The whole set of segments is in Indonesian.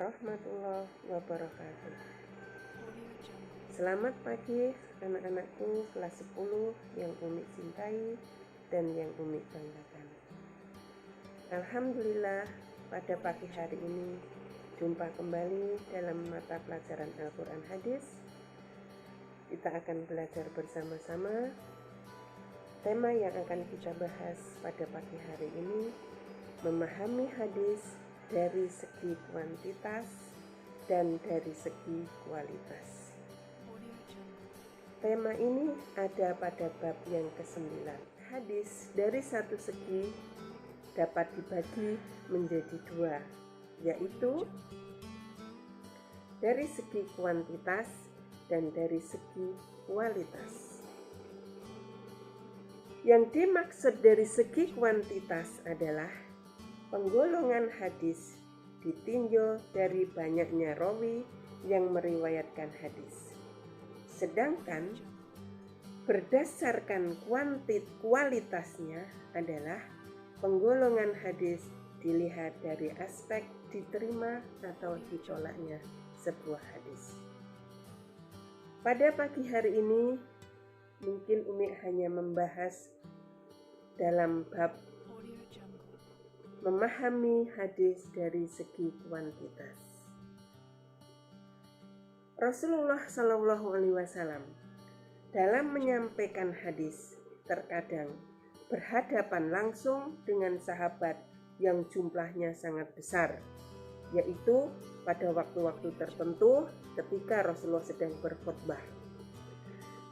warahmatullahi wabarakatuh. Selamat pagi anak-anakku kelas 10 yang Umi cintai dan yang Umi banggakan. Alhamdulillah, pada pagi hari ini jumpa kembali dalam mata pelajaran Al-Quran Hadis. Kita akan belajar bersama-sama. Tema yang akan kita bahas pada pagi hari ini, memahami hadis dari segi kuantitas dan dari segi kualitas. Tema ini ada pada bab yang ke-9. Hadis dari satu segi dapat dibagi menjadi dua, yaitu dari segi kuantitas dan dari segi kualitas. Yang dimaksud dari segi kuantitas adalah penggolongan hadis ditinjau dari banyaknya rawi yang meriwayatkan hadis. Sedangkan berdasarkan kualitasnya adalah penggolongan hadis dilihat dari aspek diterima atau ditolaknya sebuah hadis. Pada pagi hari ini mungkin Umi hanya membahas dalam bab memahami hadis dari segi kuantitas. Rasulullah SAW dalam menyampaikan hadis terkadang berhadapan langsung dengan sahabat yang jumlahnya sangat besar, yaitu pada waktu-waktu tertentu ketika Rasulullah sedang berkhutbah.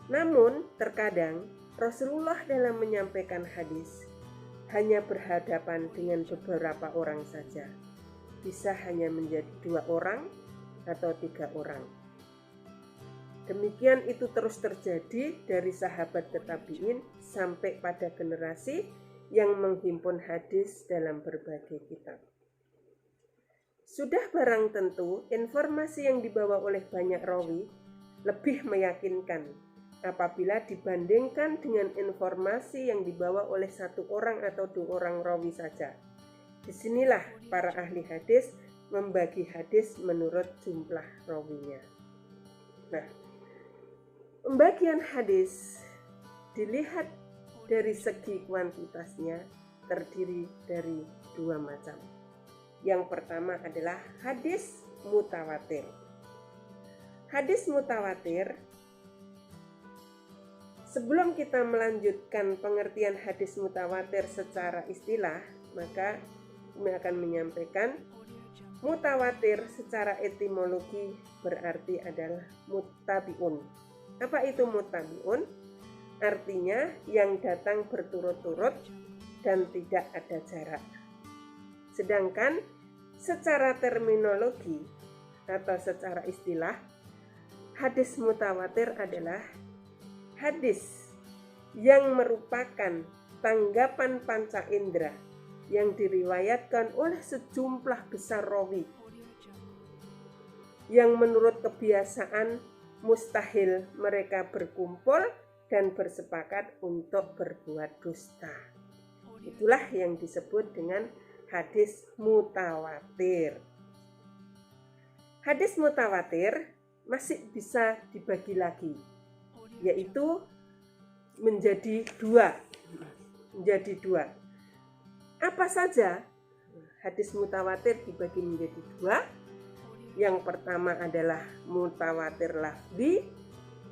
Namun terkadang Rasulullah dalam menyampaikan hadis hanya berhadapan dengan beberapa orang saja, bisa hanya menjadi 2 orang atau 3 orang. Demikian itu terus terjadi dari sahabat ke tabi'in sampai pada generasi yang menghimpun hadis dalam berbagai kitab. Sudah barang tentu informasi yang dibawa oleh banyak rawi lebih meyakinkan apabila dibandingkan dengan informasi yang dibawa oleh 1 orang atau 2 orang rawi saja. Disinilah para ahli hadis membagi hadis menurut jumlah rawinya. Nah, pembagian hadis dilihat dari segi kuantitasnya terdiri dari 2 macam. Yang pertama adalah hadis mutawatir. Hadis mutawatir, sebelum kita melanjutkan pengertian hadis mutawatir secara istilah, maka kami akan menyampaikan mutawatir secara etimologi berarti adalah muttabi'un. Apa itu muttabi'un? Artinya yang datang berturut-turut dan tidak ada jarak. Sedangkan secara terminologi atau secara istilah, hadis mutawatir adalah hadis yang merupakan tanggapan panca indera yang diriwayatkan oleh sejumlah besar rawi yang menurut kebiasaan mustahil mereka berkumpul dan bersepakat untuk berbuat dusta. Itulah yang disebut dengan hadis mutawatir. Hadis mutawatir masih bisa dibagi lagi, yaitu menjadi dua. Apa saja hadis mutawatir dibagi menjadi 2? Yang pertama adalah mutawatir lafzi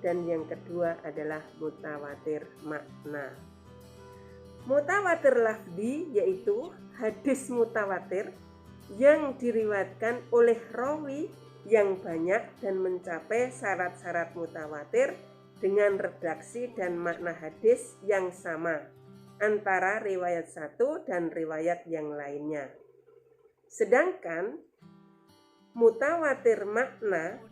dan yang kedua adalah mutawatir makna. Mutawatir lafzi yaitu hadis mutawatir yang diriwayatkan oleh rawi yang banyak dan mencapai syarat-syarat mutawatir dengan redaksi dan makna hadis yang sama antara riwayat satu dan riwayat yang lainnya. Sedangkan mutawatir makna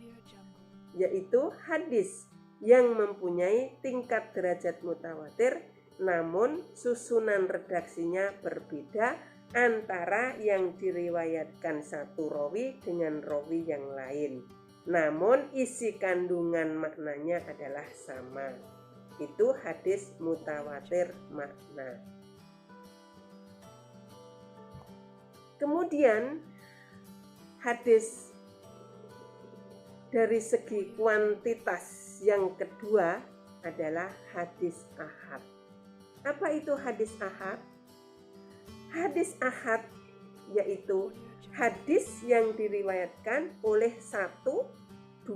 yaitu hadis yang mempunyai tingkat derajat mutawatir namun susunan redaksinya berbeda antara yang diriwayatkan satu rawi dengan rawi yang lain, namun isi kandungan maknanya adalah sama. Itu hadis mutawatir makna. Kemudian hadis Dari segi kuantitas yang kedua adalah hadis ahad. Apa itu hadis ahad? Hadis ahad yaitu hadis yang diriwayatkan oleh 1, 2,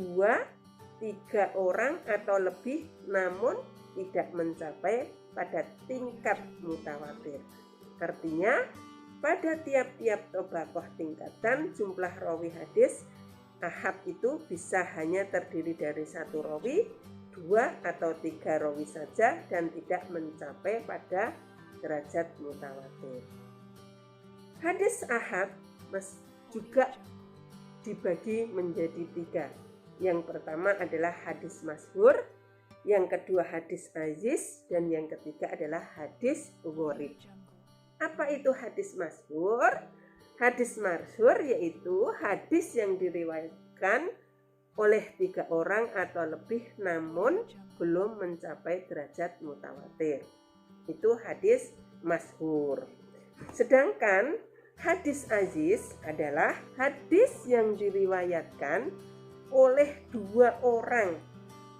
3 orang atau lebih namun tidak mencapai pada tingkat mutawatir. Artinya pada tiap-tiap tobakoh tingkatan jumlah rawi hadis ahad itu bisa hanya terdiri dari 1 rawi, 2 atau 3 rawi saja dan tidak mencapai pada derajat mutawatir. Hadis ahad juga dibagi menjadi 3. Yang pertama adalah hadis masyhur, yang kedua hadis aziz, dan yang ketiga adalah hadis gharib. Apa itu hadis masyhur? Hadis masyhur yaitu hadis yang diriwayatkan oleh 3 orang atau lebih namun belum mencapai derajat mutawatir. Itu hadis masyhur. Sedangkan hadis aziz adalah hadis yang diriwayatkan oleh 2 orang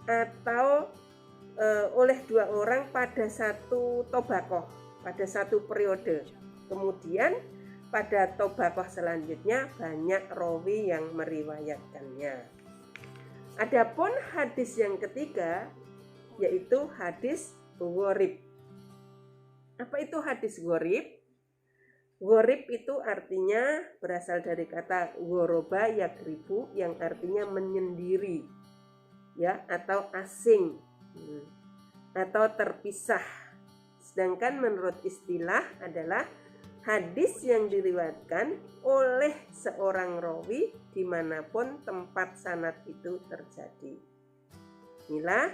atau oleh 2 orang pada satu tobakoh, pada satu periode. Kemudian pada tobakoh selanjutnya banyak rawi yang meriwayatkannya. Adapun hadis yang ketiga yaitu hadis gharib. Apa itu hadis gharib? Gharib itu artinya berasal dari kata ghoroba yaghribu yang artinya menyendiri, ya, atau asing atau terpisah. Sedangkan menurut istilah adalah hadis yang diriwayatkan oleh seorang rawi dimanapun tempat sanad itu terjadi. Inilah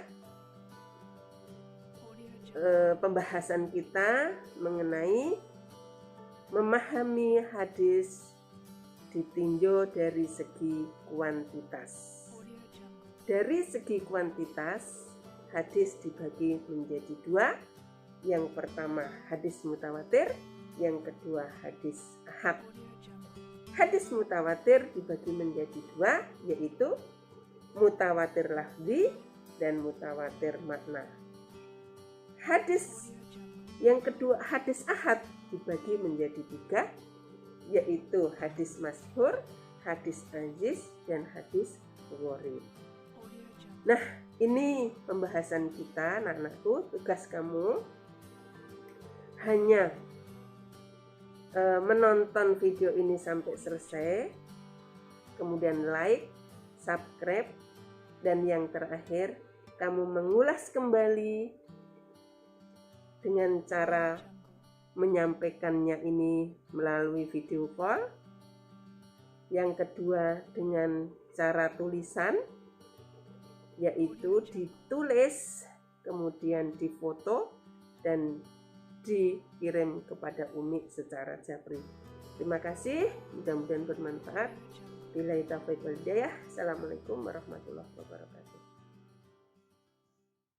pembahasan kita mengenai memahami hadis ditinjau dari segi kuantitas. Dari segi kuantitas, hadis dibagi menjadi 2. Yang pertama hadis mutawatir, yang kedua hadis ahad. Hadis mutawatir dibagi menjadi 2, yaitu mutawatir lafzi dan mutawatir makna. Hadis yang kedua, hadis ahad dibagi menjadi 3, yaitu hadis masyhur, hadis aziz, dan hadis gharib. Nah, ini pembahasan kita, anak-anakku. Tugas kamu hanya menonton video ini sampai selesai, kemudian like, subscribe, dan yang terakhir, kamu mengulas kembali dengan cara menyampaikannya ini melalui video call. Yang kedua dengan cara tulisan, yaitu ditulis, kemudian difoto dan dikirim kepada Umi secara japri. Terima kasih, mudah-mudahan bermanfaat. Billahi taufiq wal hidayah. Assalamualaikum warahmatullahi wabarakatuh.